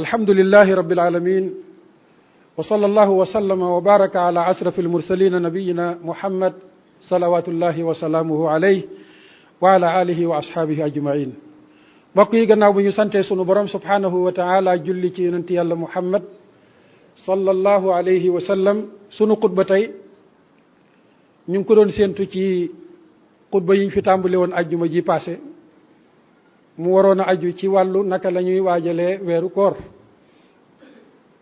alhamdulillahi rabbil alamin wa sallallahu wa sallama wa baraka ala asrafil mursalin nabiyina muhammad salawatullahi wa salaamuhu alayhi wa ala alihi wa ashaabihi ajmain. mbokk yi, gannaaw bu ñu santee sunu borom subhanahu wa taala julli ci yonent yàlla muhammad sallallahu alayhi wa sallam, sunu xutba tey ñu ngi ko doon séentu ci xutba yi ñu fi tàmbali woon ajjuma ji passé, mu waroon a aju ci wàllu naka la ñuy waajalee weeru koor.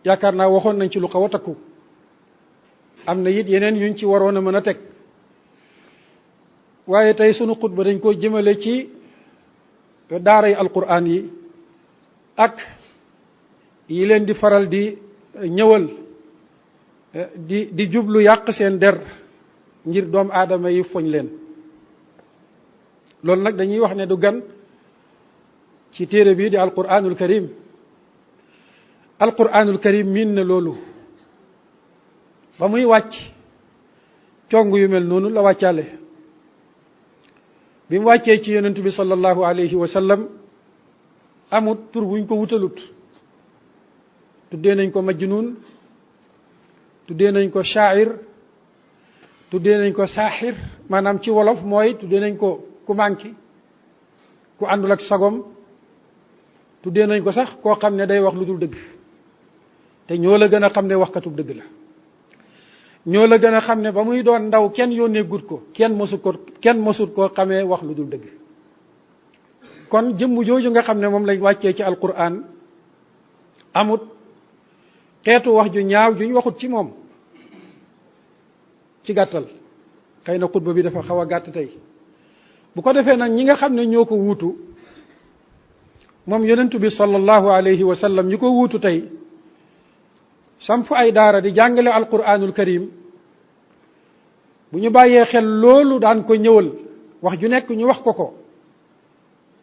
yaakaar naa waxoon nañ ci lu xaw a takku, am na it yeneen yuñ ci waroon a mën a teg, waaye tey sunu xutba dañ ko jëmale ci daaray alquran yi ak yi leen di faral di ñëwal di jublu yàq seen der ngir doomu aadama yi foñ leen. loolu nag dañuy wax ne du gan ci téere bii di alquranul karim. alquranul karim miin na loolu, ba muy wàcc cong yu mel noonu la wàccaale. bi mu wàccee ci yonent bi sallallahu alayhi wa sallam amut tur buñ ko wutalut. tuddee nañ ko majnun, tuddee nañ ko shaair, tuddee nañ ko saaxir, maanaam ci wolof mooy tuddee nañ ko ku manki, ku àndul ak sagom. tuddee nañ ko sax koo xam ne day wax lu dul dëgg, te ñoo la gën a xam ne waxkatub dëgg la. ñoo la gën a xam ne ba muy doon ndaw kenn yónnee gut ko, kenn mësut koo xamee wax lu dul dëgg. kon jëmm jooju nga xam ne moom lañ wàccee ci alquran amut xeetu wax ju ñaaw juñ waxut ci moom. ci gàttal, xëy na xutba bi dafa xaw a gàtt tey. bu ko defee nag ñi nga xam ne ñoo ko wuutu moom yonentu bi sallallahu alayhi wa sallam, ñi ko wuutu tey samp ay daara di jàngale alquranul karim, bu ñu bàyyee xel loolu daan ko ñëwal wax ju nekk ñu wax ko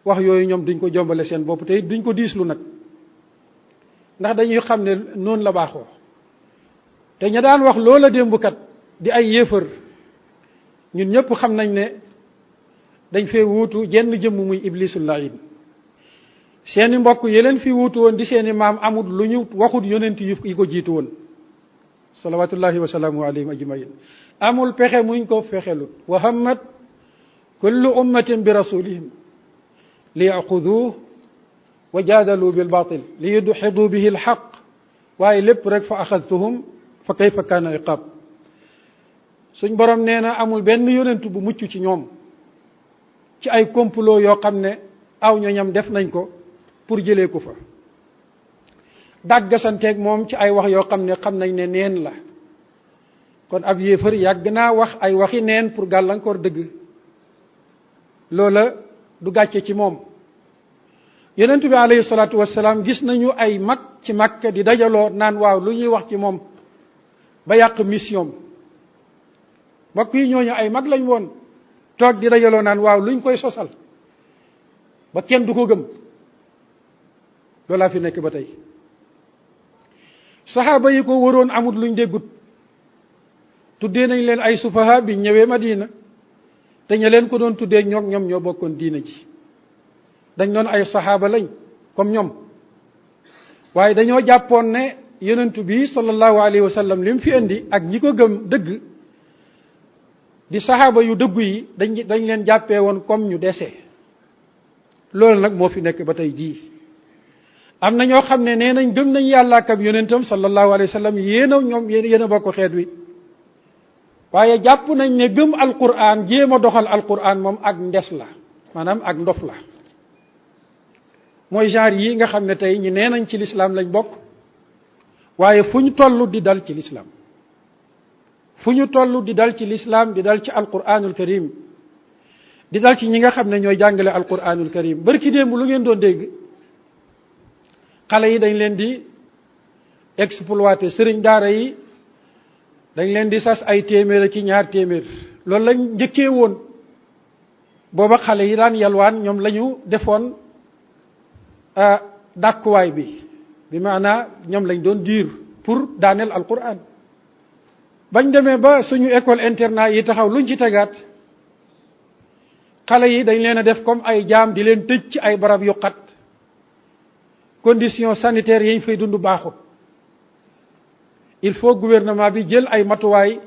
wax yooyu ñoom duñ ko jombale seen bopp, te duñ ko diislu nag, ndax dañuy xam ne noonu la baaxoo. te ña daan wax loola démbukat di ay yéefar, ñun ñëpp xam nañ ne dañ fee wuutu jenn jëmm muy iblisul lain. seeni mbokk yeleen fi wuutu woon di seeni maam amul lu ñu waxut yonent yi ko jiitu woon salawatullahi wa salaamu alayhim ajmain. amul pexe muñ ko fexelut. wa hammat kullu ummatin bi rasulihim li yaxuduuh wa jaadalu bil batil li yudxidu bihi alxaq, waaye lépp rek fa axadtuhum fa kayfa kaana iqaab. suñ borom nee na amul benn yonent bu mucc ci ñoom ci ay complot yoo xam ne aw ñoñam def nañ ko pour jëlee ko fa, dàggasanteeg moom ci ay wax yoo xam ne xam nañ ne neen la. kon ab yéefar yàgg naa wax ay waxi neen pour gàllankoor dëgg. loola du gàcce ci moom. yonent bi alayhi salaatu wassalaam gis nañu ay mag ci Makka di dajaloo naan waaw lu ñuy wax ci moom ba yàq mission. mbokk yi, ñooñu ay mag lañ woon, toog di dajaloo naan waaw luñ koy sosal ba kenn du ko gëm. loolaa fi nekk ba tey. saxaaba yi ko waroon amut luñ déggut. tuddee nañ leen ay sufaha bi ñëwee Madina, te ña leen ko doon tuddee ñoom ñoo bokkoon diina ji. dañ doon ay saxaaba lañ comme ñoom, waaye dañoo jàppoon ne yonentu bi sallallahu alayhi wa sallam li mu fi indi ak ñi ko gëm dëgg di saxaaba yu dëggu yi dañ leen jàppee woon comme ñu dese. loolu nag moo fi nekk ba tey jii. am na ñoo xam ne nee nañ gëm nañ yàlla ak ab yonentam sallallahu alayhi wa sallam, yéen a bokk xeet wi, waaye jàpp nañ ne gëm alquran, jéem a doxal alquran moom ak ndes la, maanaam ak ndof la. mooy genre yi nga xam ne tey ñi nee nañ ci lislaam lañ bokk, waaye fu ñu toll di dal ci lislaam, fu ñu toll di dal ci lislaam, di dal ci alquranul karim, di dal ci ñi nga xam ne ñooy jàngale alquranul karim. barki démb lu ngeen doon dégg, xale yi dañ leen di exploité, sëriñ daara yi dañ leen di sas ay téeméer ak ñaar téeméer. loolu lañ njëkkee woon. booba xale yi daan yalwaan ñoom la ñu defoon dàkkuwaay bi maanaa ñoom lañ doon diir pour daaneel alquran. bañ demee ba suñu école internat yi taxaw luñ ci tegaat, xale yi dañ leen a def comme ay jaam di leen tëj ci ay barab yu xat. conditions sanitaires yi ñu fay dund baaxut. Il faut gouvernement bi jël ay matuwaay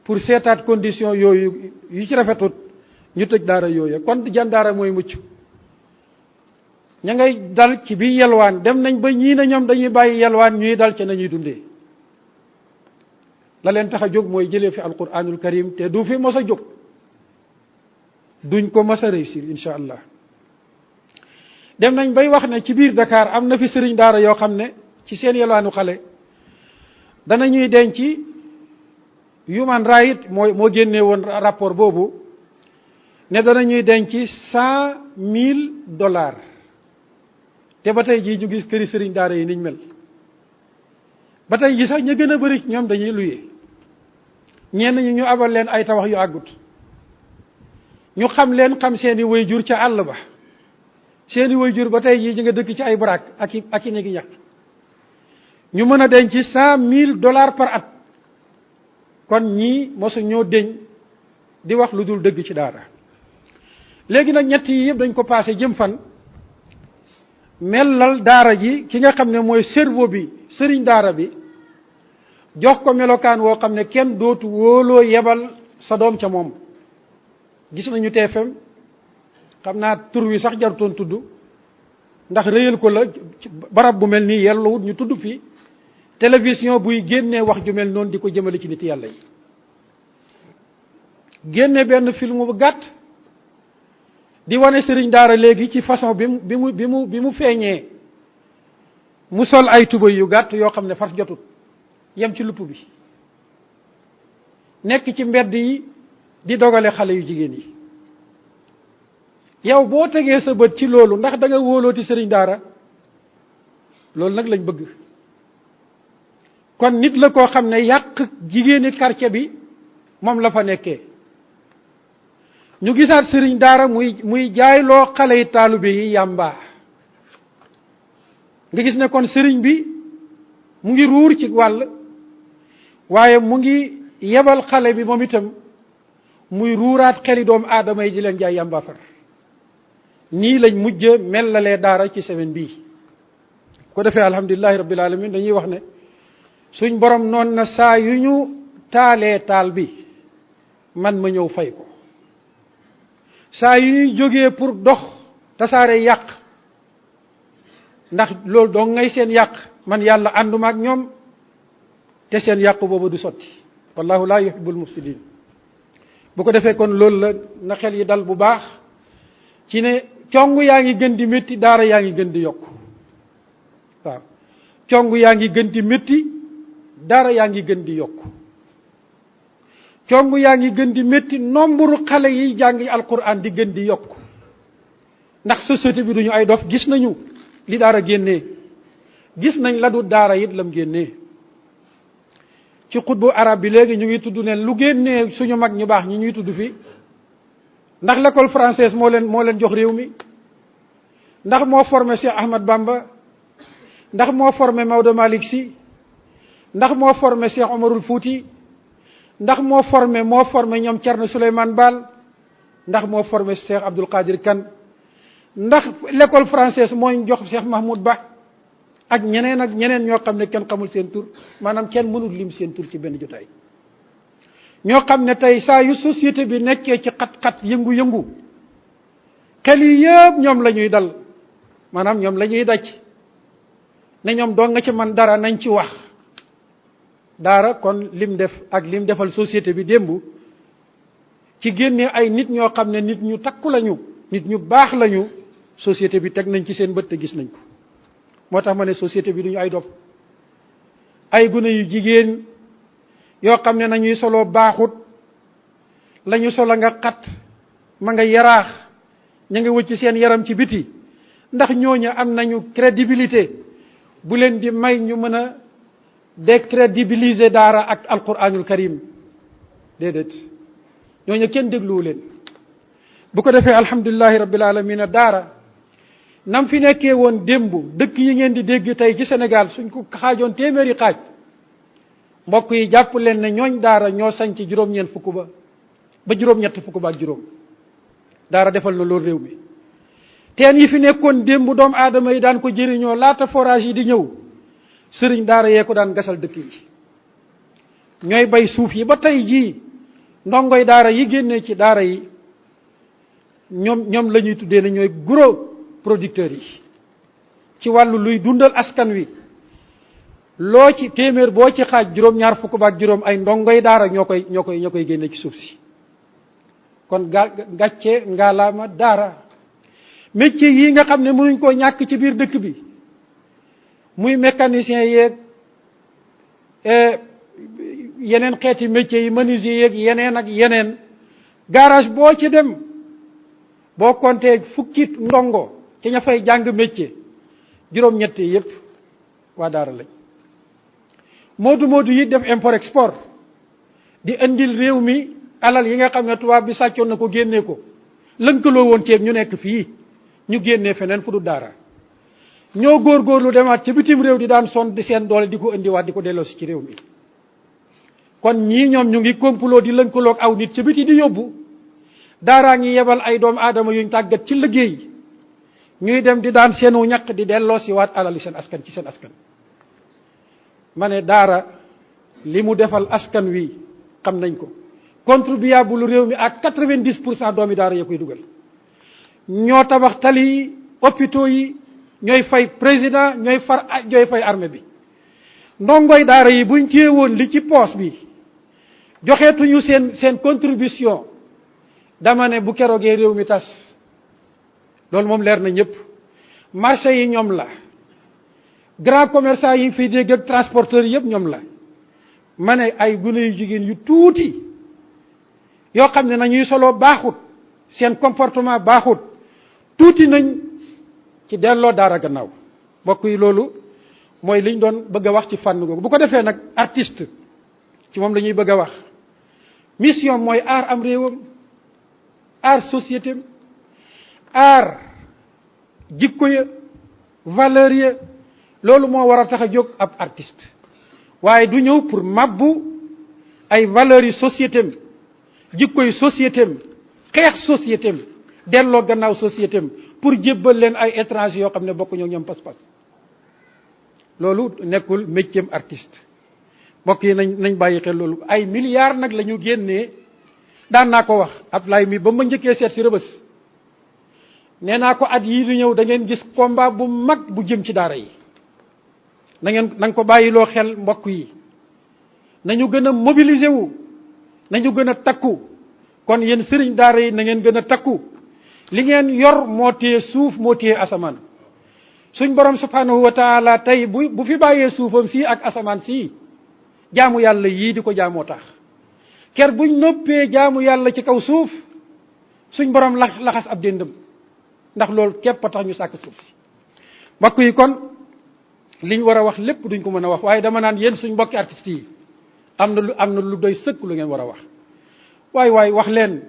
pour seetaat conditions yooyu yu ci rafetut ñu tëj daara yooyu kon jan daara mooy mucc. ña ngay dal ci bi yelwaan dem nañ ba ñii na ñoom dañuy bàyyi yelwaan ñuy dal ci nañuy dundee la leen tax a jóg mooy jëlee fi alquranul karim te du fi mos a jóg duñ ko mos a réussir incha allah. dem nañ bay wax ne ci biir Dakar am na fi sëriñ daara yoo xam ne ci seen yelwaanu xale danañuy denc Human Rights moo génnee woon rapport boobu ne danañuy denc $100,000 te ba tey jii ñu gis këri sëriñ daara yi niñ mel ba tey ji sax ña gën a bëri ñoom dañuy luye ñenn ñi ñu abal leen ay tabax yu àggut ñu xam leen xam seeni waajur ca àll ba seeni waajur ba tey jii ñu nga dëkk ci ay baraak ak i néegi ñax ñu mën a denc $100,000 par at kon ñii mosu ñoo deñ di wax lu dul dëgg ci daara. léegi nag ñett yi yëpp dañ ko passé jëm fan melal daara ji ki nga xam ne mooy cerveau bi sëriñ daara bi jox ko melokaan woo xam ne kenn dootu wóoloo yebal sa doom ca moom. gis nañu TFM xam naa tur wi sax jarutoon tudd ndax réyal ko la barab bu mel nii yelluwut ñu tudd fii télévision buy génnee wax ju mel noonu di ko jëmale ci nit yàlla yi. génne benn film bu gàtt di wane sëriñ daara léegi ci façon bi mu feeñee mu sol ay tubéy yu gàtt yoo xam ne fas jotut yem ci lupp bi nekk ci mbedd yi di dogale xale yu jigéen yi. yow boo tegee sa bët ci loolu ndax da nga wóolooti sëriñ daara loolu nag lañ bëgg. kon nit la koo xam ne yàq jigéeni quartier bi moom la fa nekkee ñu gisaat sëriñ daara muy jaayloo xale yi taalibe yi yàmbaa nga gis ne kon sëriñ bi mu ngi ruur ci wàll waaye mu ngi yebal xale bi moom itam muy ruuraat xeli doomu aadama yi di leen jaay yàmbaa far nii lañ mujj mellalee daara ci semaine bii. ko defee alhamdulilahi rabbil alamin dañuy wax ne suñ borom noon na saa yu ñu taalee taal bi man ma ñëw fay ko saa yu ñuy jógee pour dox tasaare yàq ndax loolu doo ngay seen yàq man yàlla ànduma ak ñoom te seen yàq boobu du sotti wallahu laa yuhibbul mufsidin. bu ko defee kon loolu la na xel yi dal bu baax ci ne cong yaa ngi gën di métti daara yaa ngi gën di yokk waaw cong yaa ngi gën di métti daara yaa ngi gën di yokk cong yaa ngi gën di métti nombre xale yi jàngi alquran di gën di yokk ndax société bi duñu ay dof gis nañu li daara génnee gis nañ la du daara it lam génnee ci xutbu arab bi léegi ñu ngi tudd ne lu génnee suñu mag ñu baax ñi ñuy tudd fii ndax l'école française moo leen jox réew mi ndax moo formé Cheikh Ahmad Bamba ndax moo formé Maodo Malick Sy ndax moo formé Cheikh Omarul Fouti ndax moo formé ñoom Thierno Souleymane Baal ndax moo formé Cheikh Abdoul Qadir Kane ndax l'école française mooy jox Cheikh Mahmoud Ba ak ñeneen ñoo xam ne kenn xamul seen tur maanaam kenn mënul lim seen tur ci benn jotaay ñoo xam ne tey saa yu société bi nekkee ci xat-xat yëngu-yëngu xel yi yëpp ñoom la ñuy dal maanaam ñoom la ñuy daj ne ñoom doo nga ci man dara nañ ci wax daara kon lim def ak lim defal société bi démb ci génne ay nit ñoo xam ne nit ñu takku lañu nit ñu baax lañu société bi teg nañ ci seen bët te gis nañ ko moo tax ma ne société bi duñu ay dof ay gune yu jigéen yoo xam ne nañuy solo baaxut lañu solo nga xat ma nga yaraax ña nga wëcc seen yaram ci biti ndax ñooñu am nañu crédibilité bu leen di may ñu mën a décrédibiliser daara ak alquranul karim déedéet ñooñu kenn dégluwu leen bu ko defee alhamdulilahi rabbil alamin daara nam fi nekkee woon démb dëkk yi ngeen di dégg tey ci Sénégal suñ ko xaajoon téeméeri xaaj mbokk yi jàpp leen ne ñooñ daara ñoo sañ ci juróom-ñeent fukk ba juróom-ñett fukk ba ak juróom daara defal na loolu réew mi teen yi fi nekkoon démb doomu aadama yi daan ko jëriñoo laata forage yi di ñëw sëriñ daara yee ko daan gasal dëkk yi ñooy bay suuf yi ba tey jii ndongoy daara yi génnee ci daara yi ñoom la ñuy tuddee ne ñooy gros producteurs yi ci wàllu luy dundal askan wi loo ci téeméer boo ci xaaj juróom-ñaar fukk ba ak juróom ay ndongoy daara ñoo koy génne ci suuf si kon gàcce ngaalaama daara métier yi nga xam ne mënuñ koo ñàkk ci biir dëkk bi muy mécanicien yeeg yeneen xeeti métier yi menuisier yeeg yeneen ak yeneen garage boo ci dem boo compté fukki ndongo ci ña fay jàng métier juróom-ñett yépp waa daara lañ moodu yi def import export di indil réew mi alal yi nga xam ne tubaab bi sàccoon na ko génnee ko lënkaloo woon ceeb ñu nekk fii ñu génnee feneen fu du daara ñoo góorgóorlu demaat ci bitim réew di daan son di seen doole di ko indiwaat di ko delloosi ci réew mi kon ñii ñoom ñu ngi complot di lënkaloo ak aw nit ci biti di yóbbu daaraa ngi yebal ay doomu aadama yuñ tàggat ci liggéey ñuy dem di daan seenu ñaq di delloosi waat alali seen askan ci seen askan ma ne daara li mu defal askan wi xam nañ ko contribuable réew mi ak 90% doomi daara ya koy dugal ñoo tabax tali yi hôpitaux yi ñooy fay président ñooy fay armée bi ndongoy daara yi buñ téye woon li ci poos bi joxeetuñu seen contribution dama ne bu keroogee réew mi tas loolu moom leer na ñëpp marché yi ñoom la grand commerçant yi fiy dégg ak transporteurs yëpp ñoom la ma ne ay gune yu jigéen yu tuuti yoo xam ne nañuy solo baaxut seen comportement baaxut tuuti nañ ci delloo daara gannaaw mbokk yi loolu mooy liñ doon bëgg a wax ci fànn googu bu ko defee nag artiste ci moom la ñuy bëgg a wax mission mooy aar am réewam aar société am aar jikko ya valeur ya loolu moo war a tax a jóg ab artiste waaye du ñëw pour mabbu ay valeurs yi société am jikko yi société am xeex société am delloo gannaaw société am pour jébbal leen ay étrangers yoo xam ne bokkuñu ñoom pas-pas loolu nekkul métier artiste mbokk yi nañ bàyyi xel loolu ay milliards nag la ñu génnee daan naa ko wax Ablaye mi ba ma njëkkee seet si Rëbës nee naa ko at yii di ñëw da ngeen gis combat bu mag bu jëm ci daara yi na ko bàyyiloo xel mbokk yi nañu gën a mobiliser wu nañu gën a takku kon yéen sëriñ daara yi na ngeen gën a takku li ngeen yor moo téye suuf moo téye asamaan suñ borom subhanahu wa taala tey bu fi bàyyee suufam sii ak asamaan sii jaamu yàlla yii di ko jaamoo tax ker buñ noppee jaamu yàlla ci kaw suuf suñ borom laxas ab déndam ndax loolu képp a tax ñu sàkk suuf si mbokk yi kon liñ war a wax lépp duñ ko mën a wax waaye dama naan yéen suñ mbokki artistes yi am na lu doy sëkk lu ngeen war a wax waaye wax leen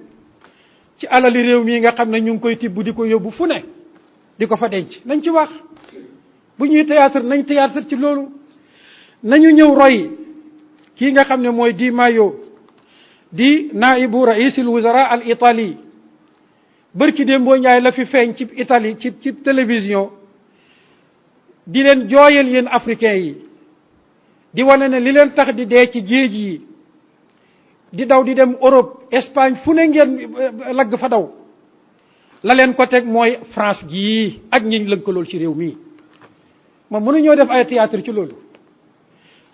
ci alali réew mii nga xam ne ñu ngi koy tibb di ko yóbbu fu ne di ko fa denc nañ ci wax bu ñuy théâtre nañ théâtre ci loolu nañu ñëw roy kii nga xam ne mooy Di Maio di naibu raisul wuzara al Italie bërki démboo Njaay la fi feeñ ci Italie ci télévision di leen jooyal yéen africains yi di wane ne li leen tax di dee ci géej yi di daw di dem Europe Espagne fu ne ngeen lagg fa daw la leen ko teg mooy France gii ak ñi lënkalool ci réew mii moom mënuñoo def ay théâtre ci loolu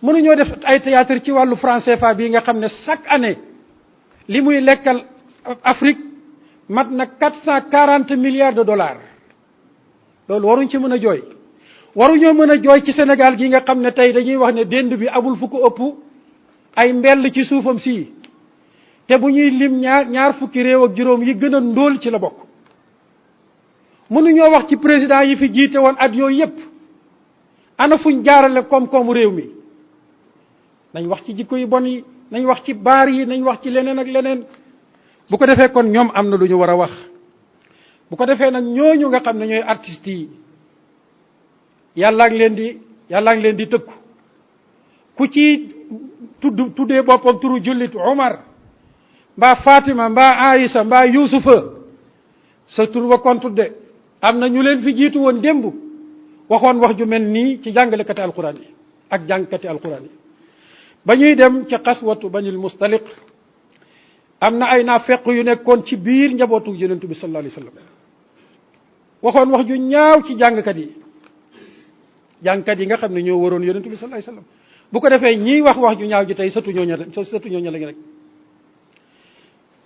mënuñoo def ay théâtre ci wàllu franc CFA bii nga xam ne chaque année li muy lekkal Afrique mat na 440 milliards de dollars loolu waruñ ci mën a jooy waruñoo mën a jooy ci Sénégal gi nga xam ne tey dañuy wax ne dend bi amul fu ko ëpp ay mbell ci suufam sii te bu ñuy lim ñaar fukki réew ak juróom yi gën a ndóol ci la bokk mënuñoo wax ci président yi fi jiite woon at yooyu yépp ana fuñ jaarale koom-koomu réew mi nañ wax ci jikko yu bon yi nañ wax ci baar yi nañ wax ci leneen ak leneen bu ko defee kon ñoom am na lu ñu war a wax bu ko defee nag ñooñu nga xam ne ñooy artistes yi yàllaa ngi leen di tëkku ku ci tuddee boppam turu jullit Omar mbaa Fatima mbaa Aïssa mbaa Yuusufa sa tur ba kon tudde am na ñu leen fi jiitu woon démb waxoon wax ju mel nii ci jàngalekati alquran yi ak jàngkati alquran yi ba ñuy dem ca xaswatu banil mustaliq am na ay naafeq yu nekkoon ci biir njabootu yonentu bi sallallahu alayhi wa sallam waxoon wax ju ñaaw ci jàngkat yi nga xam ne ñoo waroon yonentu bi sallallahu alayhi wa sallam bu ko defee ñiy wax ju ñaaw ji tey sëtu ñooñu lañ rek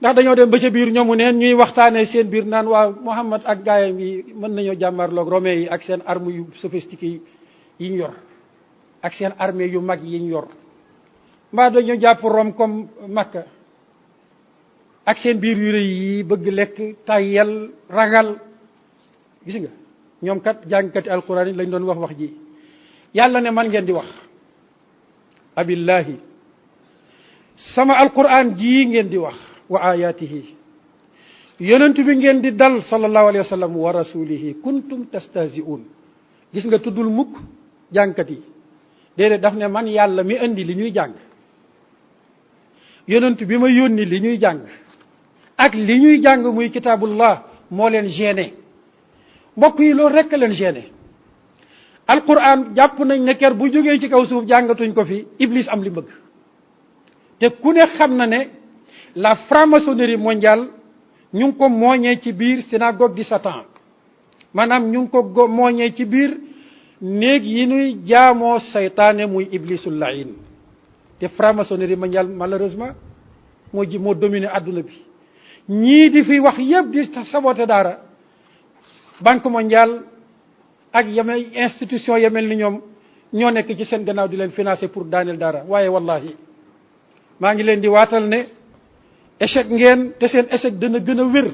ndax dañoo dem ba ca biir ñoomu neen ñuy waxtaanee seen biir naan waa Muhammad ak gaayam yi mën nañoo jàmmarloog romain yi ak seen arme yu sophistiqué yi ñu yor ak seen armée yu mag yi ñu yor mbaa dañoo jàpp Rome comme Makka ak seen biir yu rëy yi bëgg lekk tayyel ragal gis nga ñoom kat jàngkati alquran yi lañ doon wax ji yàlla ne man ngeen di wax abillahi sama alquran ji ngeen di wax wa ayatihi yonent bi ngeen di dal sallallahu alayhi wa sallam wa rasulihi kuntum tastahzi'un gis nga tuddul mukk jàngkat yi déedéet daf ne man yàlla mi indi li ñuy jàng yonent bi ma yónni li ñuy jàng ak li ñuy jàng muy kitaabullah moo leen gêné mbokk yi loolu rekk leen gêné alquran jàpp nañ ne ker bu jógee ci kaw suuf jàngatuñ ko fi iblis am li bëgg te ku ne xam na ne la franc-maçonnerie mondiale ñu ngi ko mooñee ci biir synagogue di Satan maanaam ñu ngi ko mooñee ci biir néeg yi nuy jaamoo saytaane muy iblisul lain te franc-maçonnerie mondiale malheureusement moo dominé adduna bi ñii di fi wax yëpp di saboté daara banque mondiale ak yemel institution yemel ni ñoom ñoo nekk ci seen gannaaw di leen financer pour daaneel daara waaye wallahi maa ngi leen di waatal ne échec ngeen te seen échec dana gën a wér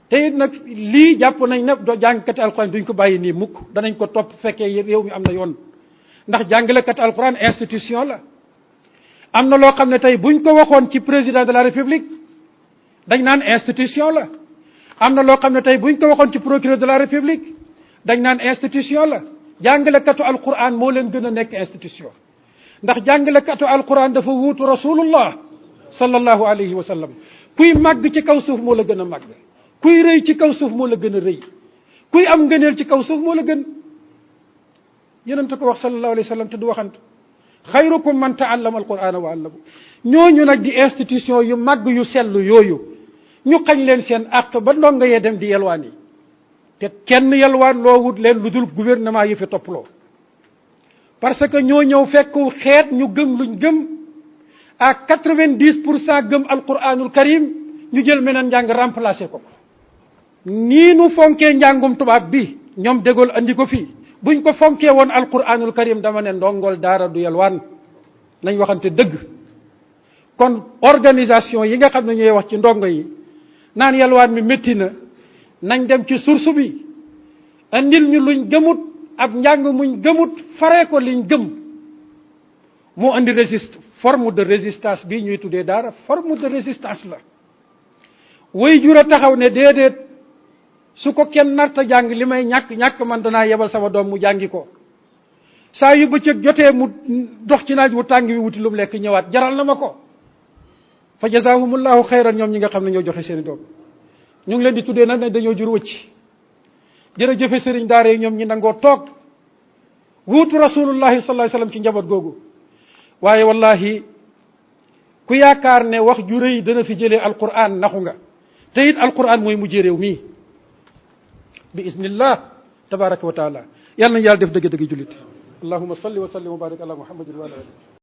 te it nag lii jàpp nañ ne doo jàngkati alquran duñ ko bàyyi nii mukk danañ ko topp fekkee réew mi am na yoon ndax jàngalekati alquran institution la am na loo xam ne tey buñ ko waxoon ci président de la république dañ naan institution la am na loo xam ne tey buñ ko waxoon ci procureur de la république dañ naan institution la jàngalekatu alquran moo leen gën a nekk institution ndax jàngalekatu alquran dafa wuutu rasulullah sallallahu alayhi wa sallam kuy màgg ci kaw suuf moo la gën a màgg kuy rëy ci kaw suuf moo la gën a rëy kuy am ngëneel ci kaw suuf moo la gën yonent ko wax sallallahu alayhi wa sallam te du waxantu xayrukum man taallama alqurana wa allama ñooñu nag di institution yu màgg yu sellu yooyu ñu xañ leen seen àq ba ndongo yee dem di yelwaan yi te kenn yelwaan loo wut leen lu dul gouvernement yi fi topploo parce que ñoo ñëw fekk xeet ñu gëm luñ gëm à 90% gëm alquranul karim ñu jël meneen njàng remplacé ko nii nu fonkee njàngum tubaab bi ñoom dégool andi ko fii buñ ko fonkee woon alquranul karim dama ne ndongol daara du yelwaan nañ waxante dëgg kon organisation yi nga xam ne ñooy wax ci ndongo yi naan yelwaan mi métti na nañ dem ci source bi andil ñu luñ gëmut ab njàng muñ gëmut faree ko liñ gëm moo andi forme de résistance bii ñuy tuddee daara forme de résistance la way jur a taxaw ne déedéet su ko kenn narta jàng li may ñàkk man danaa yebal sama doom mu jàngi ko saa yu bëccëg jotee mu dox ci naaj wu tàng wi wuti lu mu lekk ñëwaat jaral na ma ko fa jazaahumullahu xayran ñoom ñi nga xam ne ñoo joxe seeni doom ñu ngi leen di tuddee nag ne dañoo jur wëcc jërëjëfe sëriñ daara yi ñoom ñi nangoo toog wuutu rasulullahi sallallahu alayhi wasallam ci njaboot googu waaye wallahi ku yaakaar ne wax ju rëy dana fi jëlee alquran naxu nga te it alquran mooy mujjee réew mii bi isnillah tabaraka wa taala yàlla nañu yàlla def dëgg-dëgg jullit allahumma salli wa sallim wa barik ala muhammadin wa ala alihi